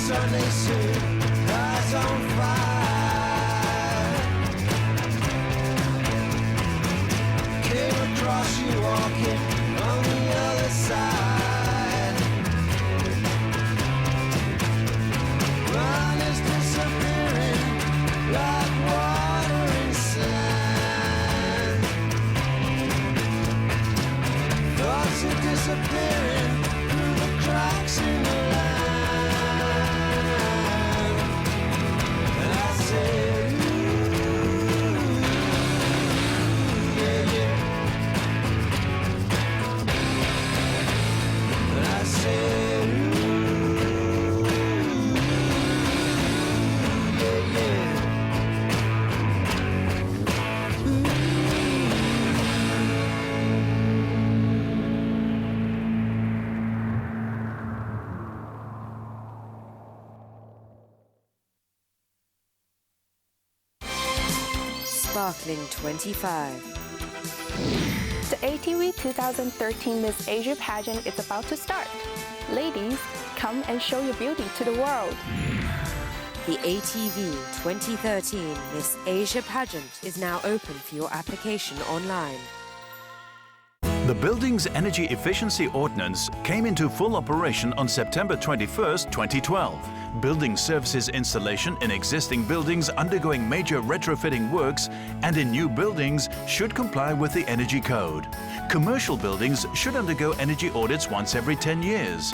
Sunday suit, eyes on fire. Came across you walking on the other side. One is disappearing like water in sand. Thoughts are disappearing through the cracks in the line. And I say, ooh, yeah, yeah. And I say, ooh, yeah, yeah. Sparkling 25. The ATV 2013 Miss Asia pageant is about to start. Ladies, come and show your beauty to the world. The ATV 2013 Miss Asia pageant is now open for your application online. The building's energy efficiency ordinance came into full operation on September 21st, 2012. Building services installation in existing buildings undergoing major retrofitting works and in new buildings should comply with the energy code. Commercial buildings should undergo energy audits once every 10 years.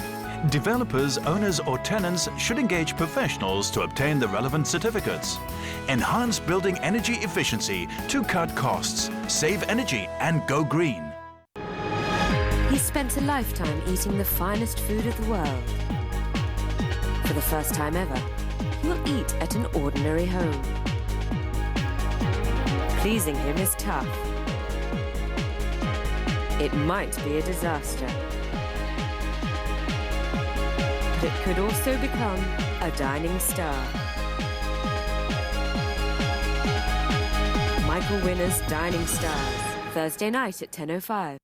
Developers, owners or tenants should engage professionals to obtain the relevant certificates. Enhance building energy efficiency to cut costs, save energy and go green. He spent a lifetime eating the finest food of the world. For the first time ever, he will eat at an ordinary home. Pleasing him is tough. It might be a disaster. But it could also become a dining star. Michael Winner's Dining Stars, Thursday night at 10:05.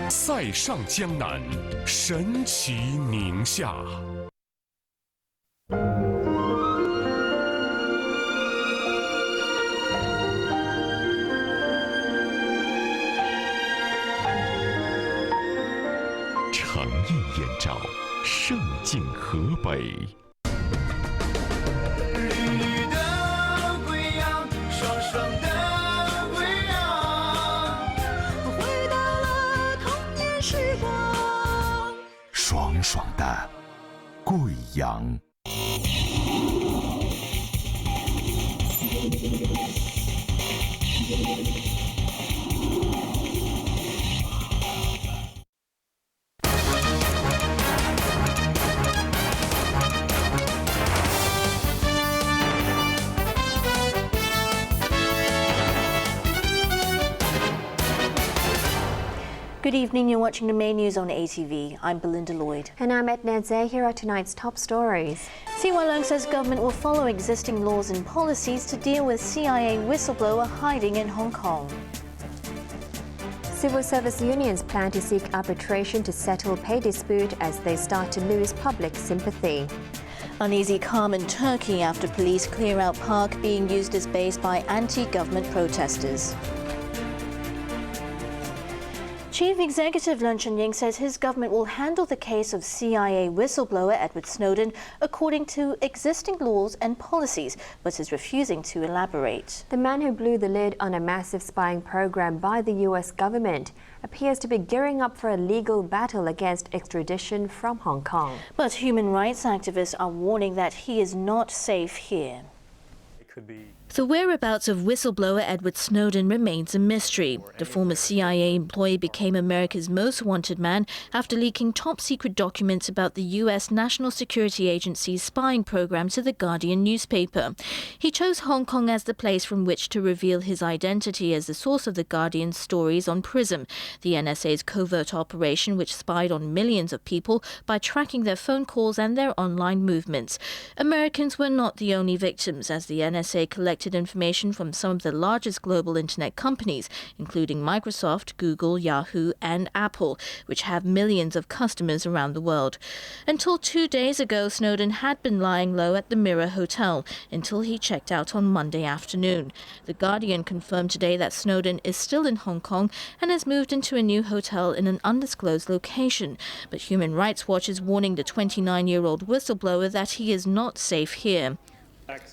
塞上江南，神奇宁夏。诚意燕赵，胜尽河北。绿的归阳，爽爽的归阳，回到了童年时光。爽爽的贵阳。Good evening, you're watching the main news on ATV. I'm Belinda Lloyd. And I'm Edna. Here are tonight's top stories. CY Leung says government will follow existing laws and policies to deal with CIA whistleblower hiding in Hong Kong. Civil service unions plan to seek arbitration to settle pay dispute as they start to lose public sympathy. Uneasy calm in Turkey after police clear out park being used as base by anti-government protesters. Chief Executive Leung Chun-ying says his government will handle the case of CIA whistleblower Edward Snowden according to existing laws and policies, but is refusing to elaborate. The man who blew the lid on a massive spying program by the US government appears to be gearing up for a legal battle against extradition from Hong Kong. But human rights activists are warning that he is not safe here. The whereabouts of whistleblower Edward Snowden remains a mystery. The former CIA employee became America's most wanted man after leaking top-secret documents about the U.S. National Security Agency's spying program to The Guardian newspaper. He chose Hong Kong as the place from which to reveal his identity as the source of The Guardian's stories on PRISM, the NSA's covert operation which spied on millions of people by tracking their phone calls and their online movements. Americans were not the only victims, as the NSA collected information from some of the largest global internet companies, including Microsoft, Google, Yahoo, and Apple, which have millions of customers around the world. Until 2 days ago, Snowden had been lying low at the Mirror Hotel until he checked out on Monday afternoon. The Guardian confirmed today that Snowden is still in Hong Kong and has moved into a new hotel in an undisclosed location. But Human Rights Watch is warning the 29-year-old whistleblower that he is not safe here.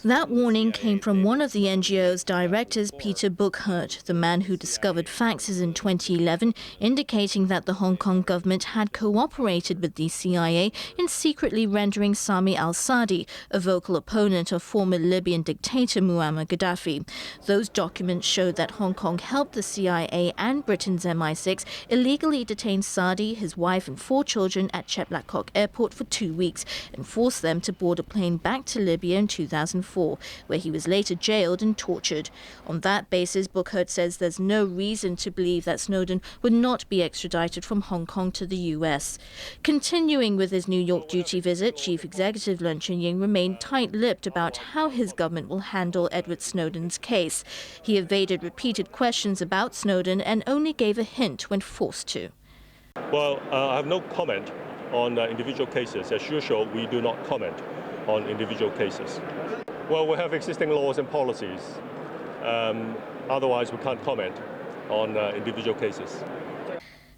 That warning came from one of the NGO's directors, Peter Buchert, the man who discovered faxes in 2011 indicating that the Hong Kong government had cooperated with the CIA in secretly rendering Sami al-Sadi, a vocal opponent of former Libyan dictator Muammar Gaddafi. Those documents showed that Hong Kong helped the CIA and Britain's MI6 illegally detain Sadi, his wife and 4 children at Cheplakok Airport for 2 weeks and forced them to board a plane back to Libya in 2004, where he was later jailed and tortured. On that basis, Buchert says there's no reason to believe that Snowden would not be extradited from Hong Kong to the US. Continuing with his New York duty visit, Chief Executive Leung Chun-ying remained tight-lipped about how his government will handle Edward Snowden's case. He evaded repeated questions about Snowden and only gave a hint when forced to. Well, I have no comment on individual cases. As usual, we do not comment on individual cases. Well, we have existing laws and policies. Otherwise, we can't comment on individual cases.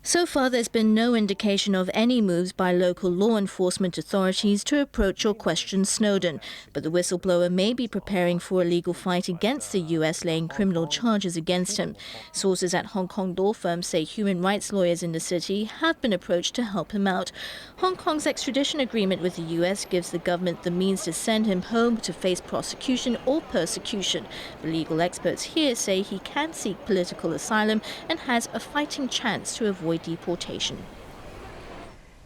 So far, there's been no indication of any moves by local law enforcement authorities to approach or question Snowden, but the whistleblower may be preparing for a legal fight against the US, laying criminal charges against him. Sources at Hong Kong law firms say human rights lawyers in the city have been approached to help him out. Hong Kong's extradition agreement with the US gives the government the means to send him home to face prosecution or persecution. The legal experts here say he can seek political asylum and has a fighting chance to avoid deportation.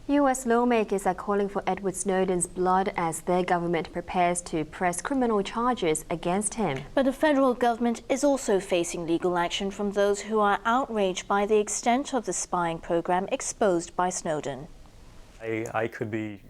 U.S. lawmakers are calling for Edward Snowden's blood as their government prepares to press criminal charges against him. But the federal government is also facing legal action from those who are outraged by the extent of the spying program exposed by Snowden. I could be,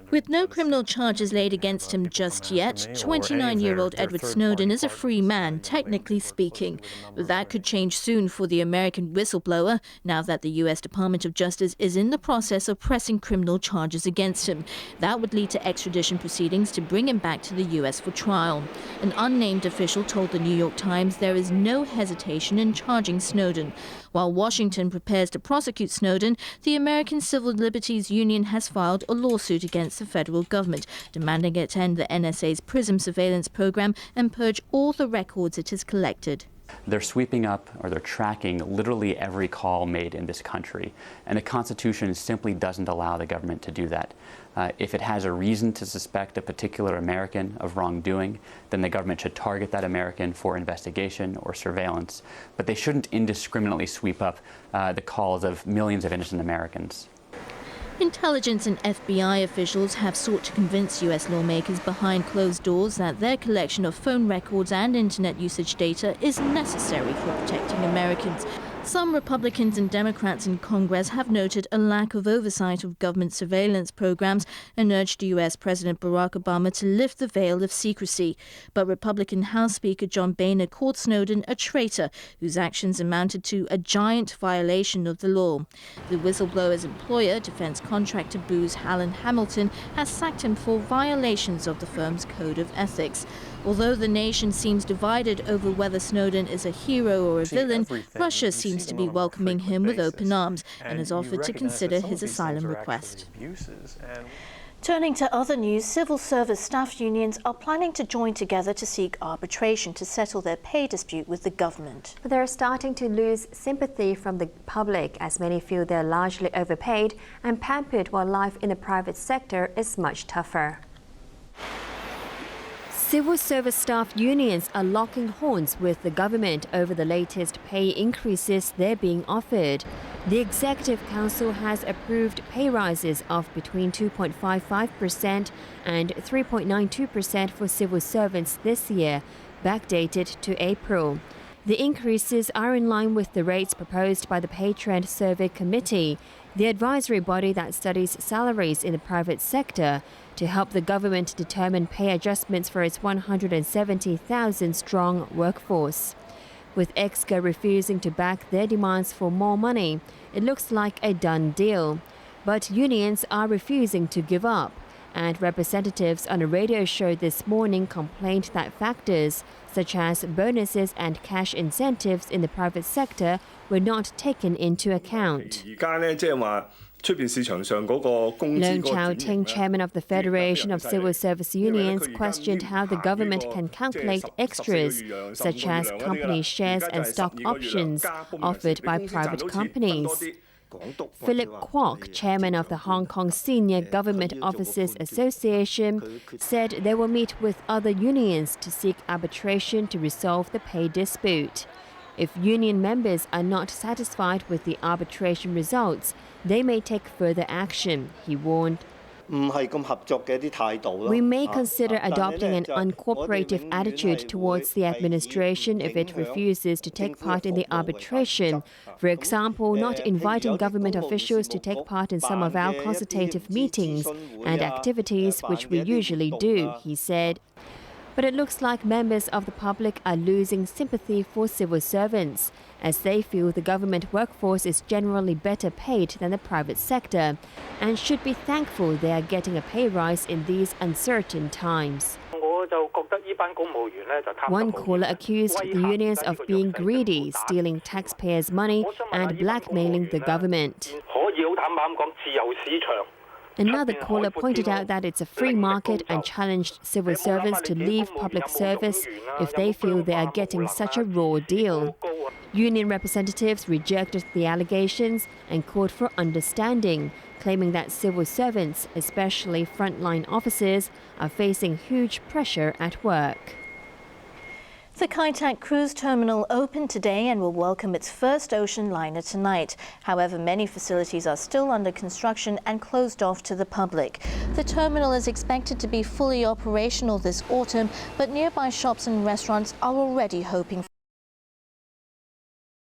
With no criminal charges laid against him just yet, 29-year-old Edward Snowden is a free man, technically speaking. But that could change soon for the American whistleblower, now that the U.S. Department of Justice is in the process of pressing criminal charges against him. That would lead to extradition proceedings to bring him back to the U.S. for trial. An unnamed official told the New York Times there is no hesitation in charging Snowden. While Washington prepares to prosecute Snowden, the American Civil Liberties Union has filed a lawsuit against the federal government, demanding it end the NSA's PRISM surveillance program and purge all the records it has collected. They're sweeping up, or they're tracking literally every call made in this country, and the Constitution simply doesn't allow the government to do that. If it has a reason to suspect a particular American of wrongdoing, then the government should target that American for investigation or surveillance, but they shouldn't indiscriminately sweep up the calls of millions of innocent Americans. Intelligence and FBI officials have sought to convince U.S. lawmakers behind closed doors that their collection of phone records and internet usage data is necessary for protecting Americans. Some Republicans and Democrats in Congress have noted a lack of oversight of government surveillance programs and urged U.S. President Barack Obama to lift the veil of secrecy. But Republican House Speaker John Boehner called Snowden a traitor whose actions amounted to a giant violation of the law. The whistleblower's employer, defense contractor Booz Allen Hamilton, has sacked him for violations of the firm's code of ethics. Although the nation seems divided over whether Snowden is a hero or a villain, Russia seems to be welcoming him with open arms and has offered to consider his asylum request. Turning to other news, civil service staff unions are planning to join together to seek arbitration to settle their pay dispute with the government. But they're starting to lose sympathy from the public, as many feel they're largely overpaid and pampered while life in the private sector is much tougher. Civil service staff unions are locking horns with the government over the latest pay increases they're being offered. The Executive Council has approved pay rises of between 2.55% and 3.92% for civil servants this year, backdated to April. The increases are in line with the rates proposed by the Pay Trend Survey Committee, the advisory body that studies salaries in the private sector, to help the government determine pay adjustments for its 170,000-strong workforce. With EXCA refusing to back their demands for more money, it looks like a done deal. But unions are refusing to give up, and representatives on a radio show this morning complained that factors such as bonuses and cash incentives in the private sector were not taken into account. Leung Chau-ting, chairman of the Federation of Civil Service Unions, questioned how the government can calculate extras such as company shares and stock options offered by private companies. Philip Kwok, chairman of the Hong Kong Senior Government Officers Association, said they will meet with other unions to seek arbitration to resolve the pay dispute. If union members are not satisfied with the arbitration results, they may take further action, he warned. We may consider adopting an uncooperative attitude towards the administration if it refuses to take part in the arbitration. For example, not inviting government officials to take part in some of our consultative meetings and activities, which we usually do, he said. But it looks like members of the public are losing sympathy for civil servants, as they feel the government workforce is generally better paid than the private sector and should be thankful they are getting a pay rise in these uncertain times. One caller accused the unions of being greedy, stealing taxpayers' money and blackmailing the government. Another caller pointed out that it's a free market and challenged civil servants to leave public service if they feel they are getting such a raw deal. Union representatives rejected the allegations and called for understanding, claiming that civil servants, especially frontline officers, are facing huge pressure at work. The Kai Tak cruise terminal opened today and will welcome its first ocean liner tonight. However, many facilities are still under construction and closed off to the public. The terminal is expected to be fully operational this autumn, but nearby shops and restaurants are already hoping